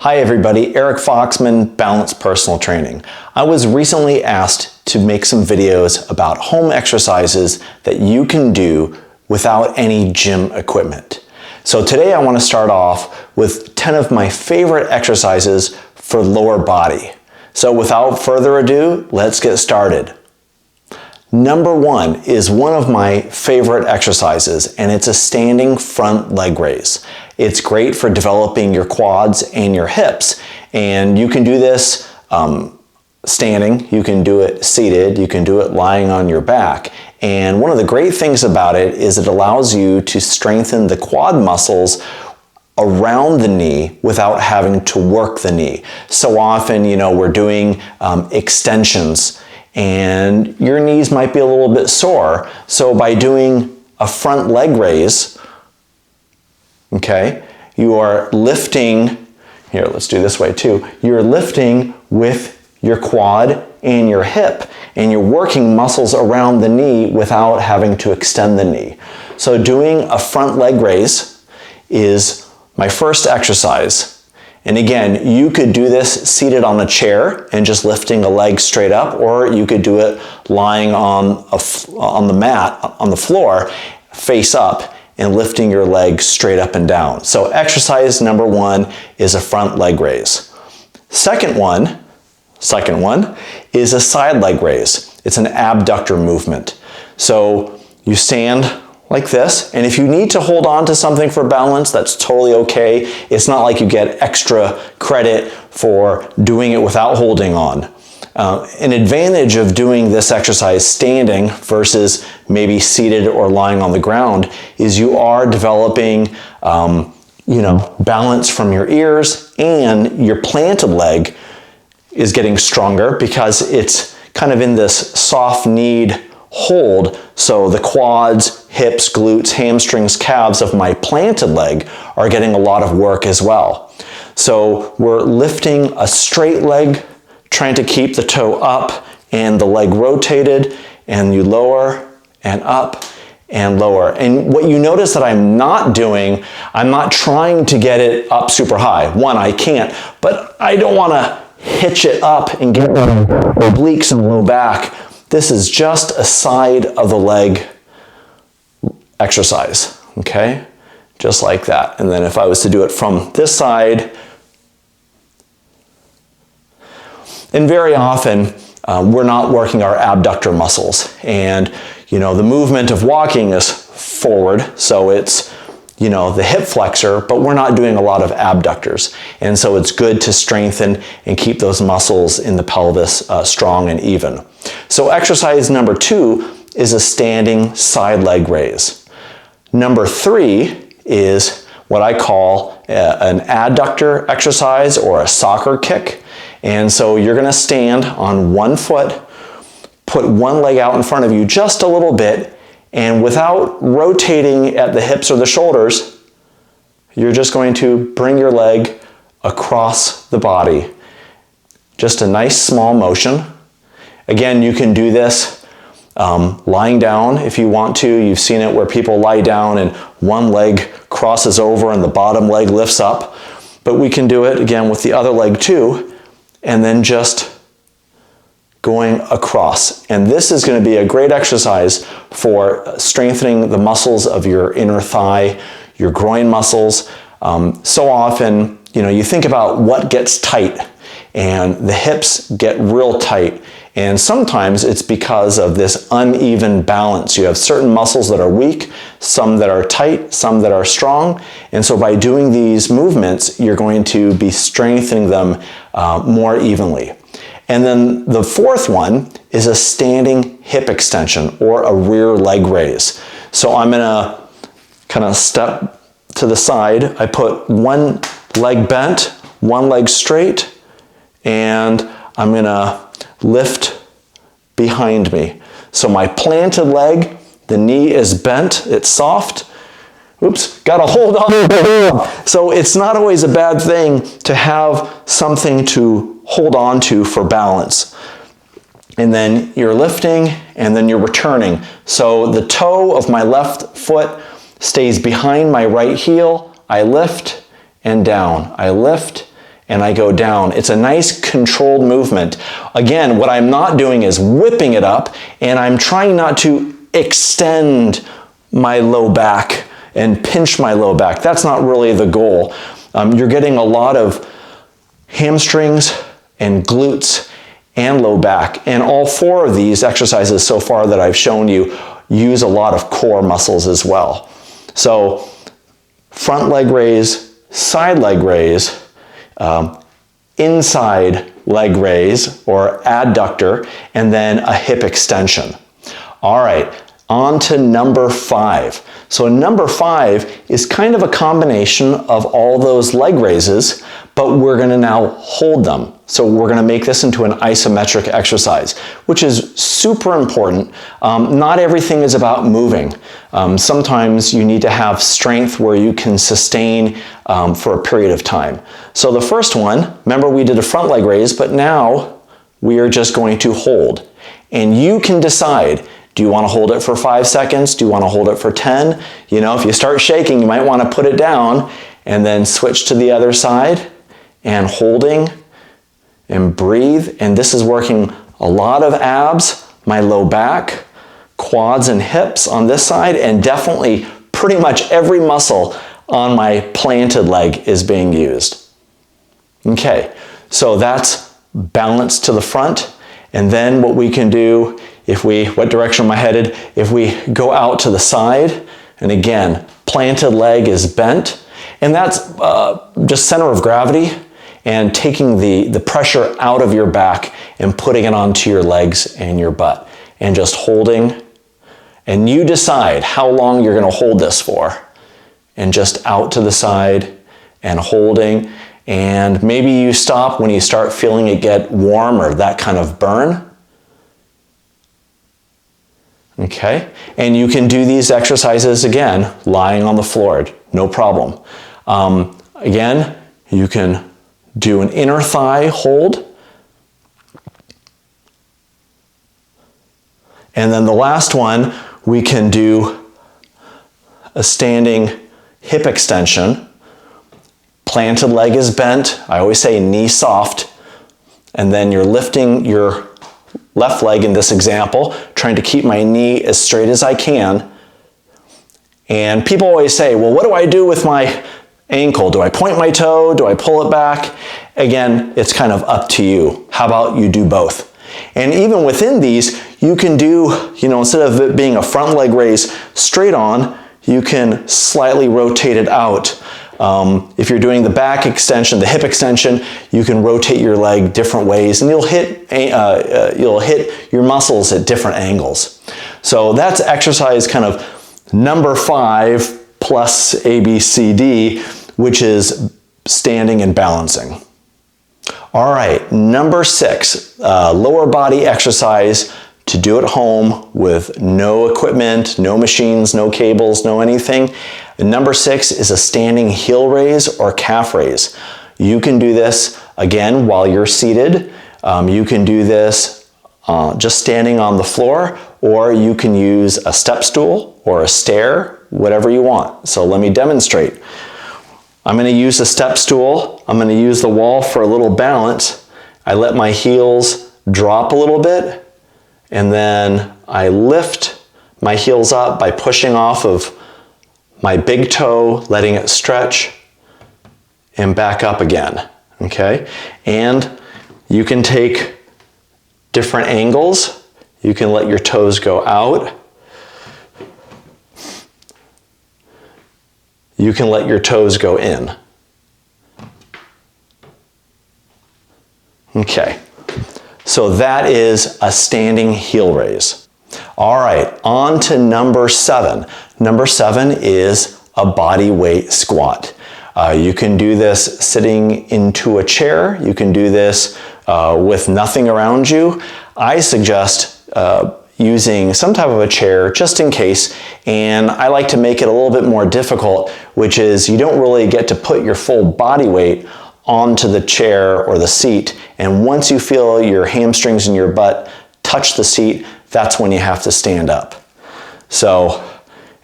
Hi everybody, Eric Foxman, Balanced Personal Training. I was recently asked to make some videos about home exercises that you can do without any gym equipment. So today I want to start off with 10 of my favorite exercises for lower body. So without further ado, let's get started. Number one is one of my favorite exercises, and it's a standing front leg raise. It's great for developing your quads and your hips, and you can do this standing, you can do it seated, you can do it lying on your back. And one of the great things about it is it allows you to strengthen the quad muscles around the knee without having to work the knee. So often, we're doing extensions and your knees might be a little bit sore. So by doing a front leg raise, okay, you are lifting, here, let's do this way too. You're lifting with your quad and your hip, and you're working muscles around the knee without having to extend the knee. So doing a front leg raise is my first exercise. And again, you could do this seated on a chair and just lifting a leg straight up, or you could do it lying on the mat, on the floor, face up, and lifting your leg straight up and down. So exercise number one is a front leg raise. Second one is a side leg raise. It's an abductor movement. So you stand like this, and if you need to hold on to something for balance, that's totally okay. It's not like you get extra credit for doing it without holding on. An advantage of doing this exercise standing versus maybe seated or lying on the ground is you are developing balance from your ears, and your planted leg is getting stronger because it's kind of in this soft kneed hold. So the quads, hips, glutes, hamstrings, calves of my planted leg are getting a lot of work as well. So we're lifting a straight leg, trying to keep the toe up and the leg rotated, and you lower and up and lower. And what you notice that I'm not doing, I'm not trying to get it up super high. One, I can't, but I don't want to hitch it up and get obliques and low back. This is just a side of the leg exercise, okay? Just like that. And then if I was to do it from this side, and very often we're not working our abductor muscles. And the movement of walking is forward, so it's the hip flexor, but we're not doing a lot of abductors. And so it's good to strengthen and keep those muscles in the pelvis strong and even. So exercise number two is a standing side leg raise. Number three is what I call an adductor exercise or a soccer kick. And so you're gonna stand on one foot, put one leg out in front of you just a little bit, and without rotating at the hips or the shoulders, you're just going to bring your leg across the body. Just a nice small motion. Again, you can do this lying down if you want to. You've seen it where people lie down and one leg crosses over and the bottom leg lifts up. But we can do it again with the other leg too, and then just going across. And this is going to be a great exercise for strengthening the muscles of your inner thigh, your groin muscles. So often, you think about what gets tight, and the hips get real tight. And sometimes it's because of this uneven balance. You have certain muscles that are weak, some that are tight, some that are strong. And so by doing these movements, you're going to be strengthening them more evenly. And then the fourth one is a standing hip extension or a rear leg raise. So I'm gonna kind of step to the side. I put one leg bent, one leg straight, and I'm gonna lift behind me. So my planted leg, the knee is bent, it's soft. Oops, gotta hold on. So it's not always a bad thing to have something to hold on to for balance. And then you're lifting and then you're returning. So the toe of my left foot stays behind my right heel. I lift and down. I lift and I go down. It's a nice controlled movement. Again, what I'm not doing is whipping it up, and I'm trying not to extend my low back and pinch my low back. That's not really the goal. You're getting a lot of hamstrings and glutes and low back, and all four of these exercises so far that I've shown you use a lot of core muscles as well. So front leg raise, side leg raise, inside leg raise or adductor, and then a hip extension. All right, on to number 5. So number 5 is kind of a combination of all those leg raises, but we're going to now hold them. So we're going to make this into an isometric exercise, which is super important. Not everything is about moving. Sometimes you need to have strength where you can sustain for a period of time. So the first one, remember we did a front leg raise, but now we are just going to hold. And you can decide, do you want to hold it for 5 seconds? Do you want to hold it for 10? You know, if you start shaking, you might want to put it down and then switch to the other side and holding and breathe. And this is working a lot of abs, my low back, quads and hips on this side, and definitely pretty much every muscle on my planted leg is being used. Okay, so that's balance to the front. And then what we can do, what direction am I headed? If we go out to the side, and again, planted leg is bent, and that's just center of gravity and taking the pressure out of your back and putting it onto your legs and your butt and just holding. And you decide how long you're going to hold this for. And just out to the side and holding. And maybe you stop when you start feeling it get warm or that kind of burn. Okay, and you can do these exercises again, lying on the floor, no problem. Again, you can do an inner thigh hold. And then the last one, we can do a standing hip extension. Planted leg is bent. I always say knee soft. And then you're lifting your left leg in this example, trying to keep my knee as straight as I can. And people always say, well, what do I do with my ankle? Do I point my toe? Do I pull it back? Again, it's kind of up to you. How about you do both? And even within these, you can do, instead of it being a front leg raise straight on, you can slightly rotate it out. If you're doing the back extension, the hip extension, you can rotate your leg different ways, and you'll hit your muscles at different angles. So that's exercise kind of number 5 plus ABCD, which is standing and balancing. All right, number 6, lower body exercise to do at home with no equipment, no machines, no cables, no anything. And number 6 is a standing heel raise or calf raise. You can do this again while you're seated. You can do this just standing on the floor, or you can use a step stool or a stair, whatever you want. So let me demonstrate. I'm going to use a step stool. I'm going to use the wall for a little balance. I let my heels drop a little bit, and then I lift my heels up by pushing off of my big toe, letting it stretch, and back up again, okay? And you can take different angles. You can let your toes go out. You can let your toes go in. Okay, so that is a standing heel raise. All right, on to number 7. Number 7 is a body weight squat. You can do this sitting into a chair. You can do this with nothing around you. I suggest using some type of a chair just in case, and I like to make it a little bit more difficult, which is you don't really get to put your full body weight onto the chair or the seat, and once you feel your hamstrings and your butt touch the seat, that's when you have to stand up. So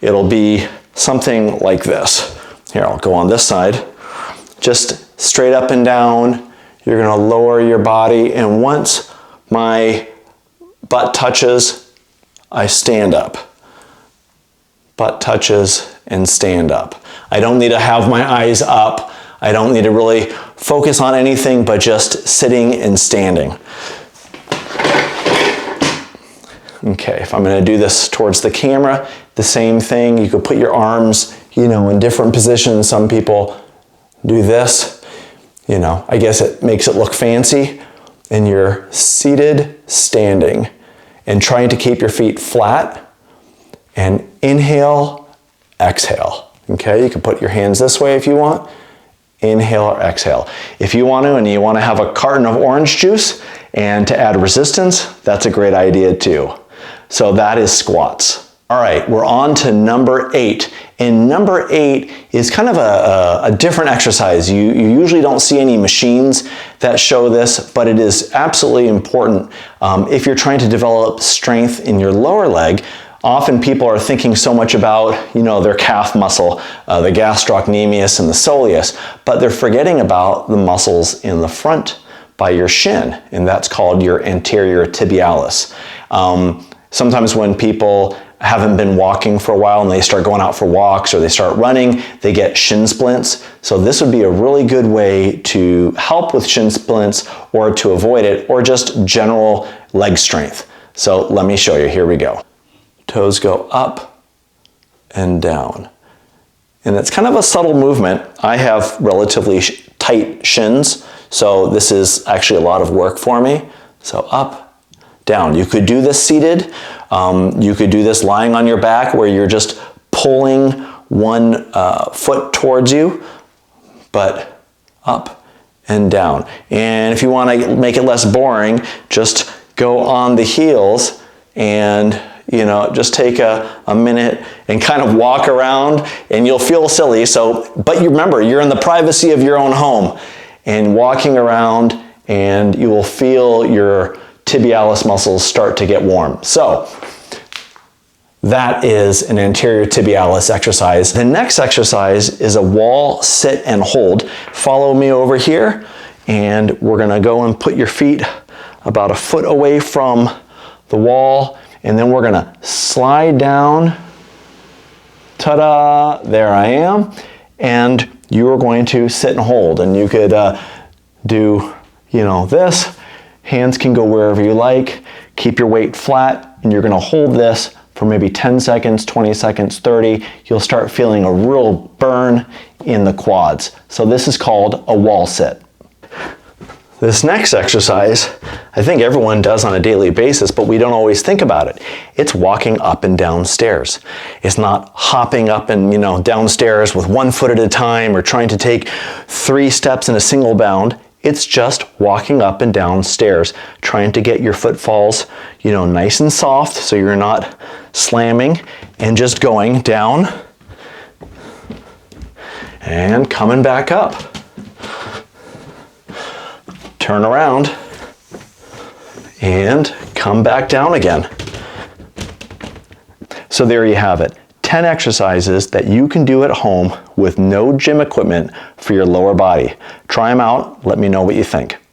it'll be something like this. Here, I'll go on this side. Just straight up and down, you're going to lower your body, and once my butt touches, I stand up. Butt touches and stand up. I don't need to have my eyes up. I don't need to really focus on anything but just sitting and standing. Okay, if I'm going to do this towards the camera, the same thing. You could put your arms, in different positions. Some people do this. I guess it makes it look fancy. And you're seated, standing, and trying to keep your feet flat. And inhale, exhale. Okay, you can put your hands this way if you want. Inhale or exhale. If you want to, and you want to have a carton of orange juice and to add resistance, that's a great idea too. So that is squats. All right, we're on to number 8. And number 8 is kind of a different exercise. You usually don't see any machines that show this, but it is absolutely important if you're trying to develop strength in your lower leg. Often people are thinking so much about, their calf muscle, the gastrocnemius and the soleus, but they're forgetting about the muscles in the front by your shin, and that's called your anterior tibialis. Sometimes when people haven't been walking for a while and they start going out for walks or they start running, they get shin splints. So this would be a really good way to help with shin splints or to avoid it, or just general leg strength. So let me show you. Here we go. Toes go up and down. And it's kind of a subtle movement. I have relatively tight shins, so this is actually a lot of work for me. So up, down. You could do this seated. You could do this lying on your back where you're just pulling one foot towards you, but up and down. And if you want to make it less boring, just go on the heels and just take a minute and kind of walk around, and you'll feel silly. But you remember, you're in the privacy of your own home and walking around, and you will feel your tibialis muscles start to get warm. So that is an anterior tibialis exercise. The next exercise is a wall sit and hold. Follow me over here, and we're going to go and put your feet about a foot away from the wall, and then we're going to slide down. Ta-da! There I am. And you are going to sit and hold, and you could do this. Hands can go wherever you like. Keep your weight flat, and you're going to hold this for maybe 10 seconds, 20 seconds, 30. You'll start feeling a real burn in the quads. So this is called a wall sit. This next exercise, I think everyone does on a daily basis, but we don't always think about it. It's walking up and down stairs. It's not hopping up and downstairs with 1 foot at a time or trying to take 3 steps in a single bound. It's just walking up and down stairs, trying to get your footfalls, nice and soft so you're not slamming, and just going down and coming back up. Turn around and come back down again. So there you have it. 10 exercises that you can do at home with no gym equipment for your lower body. Try them out. Let me know what you think.